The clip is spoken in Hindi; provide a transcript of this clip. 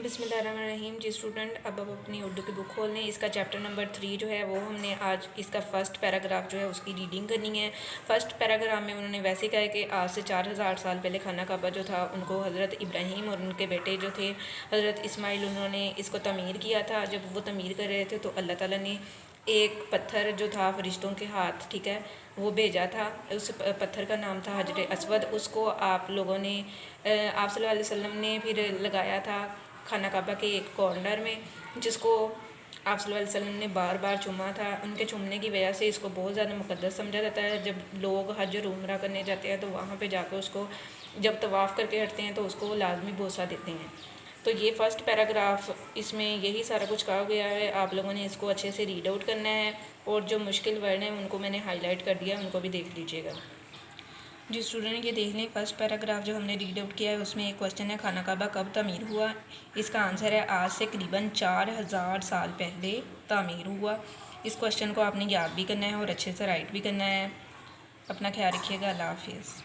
बिस्मिल्लाहिर्रहमानिर्रहीम। जी स्टूडेंट, अब अपनी उर्दू की बुक खोल लें। इसका चैप्टर नंबर 3 जो है वो हमने आज इसका फ़र्स्ट पैराग्राफ जो है उसकी रीडिंग करनी है। फ़र्स्ट पैराग्राफ में उन्होंने वैसे कहा है कि आज से 4000 साल पहले खाना काबा जो था उनको हज़रत इब्राहीम और उनके बेटे जो थे हज़रत इस्माइल, उन्होंने इसको तमीर किया था। जब वो तमीर कर रहे थे तो अल्लाह ताला ने एक पत्थर जो था फरिश्तों के हाथ, ठीक है, वो भेजा था। उस पत्थर का नाम था हजर असवद। उसको आप लोगों ने आप सल्लल्लाहु अलैहि वसल्लम ने फिर लगाया था खाना काबा के एक कॉर्नर में, जिसको आप सल्लल्लाहु अलैहि वसल्लम ने बार बार चूमा था। उनके चूमने की वजह से इसको बहुत ज़्यादा मुक़द्दस समझा जाता है। जब लोग हज और उम्रा करने जाते हैं तो वहाँ पे जाकर उसको जब तवाफ़ करके हटते हैं तो उसको लाजमी बोसा देते हैं। तो ये फ़र्स्ट पैराग्राफ, इसमें यही सारा कुछ कहा गया है। आप लोगों ने इसको अच्छे से रीड आउट करना है और जो मुश्किल वर्ड हैं उनको मैंने हाईलाइट कर दिया, उनको भी देख लीजिएगा। जी स्टूडेंट, ये देख लें फर्स्ट पैराग्राफ जो हमने रीड आउट किया है उसमें एक क्वेश्चन है, खाना काबा कब तामीर हुआ। इसका आंसर है आज से करीबन 4000 साल पहले तामीर हुआ। इस क्वेश्चन को आपने याद भी करना है और अच्छे से राइट भी करना है। अपना ख्याल रखिएगा। अल्लाह हाफिज़।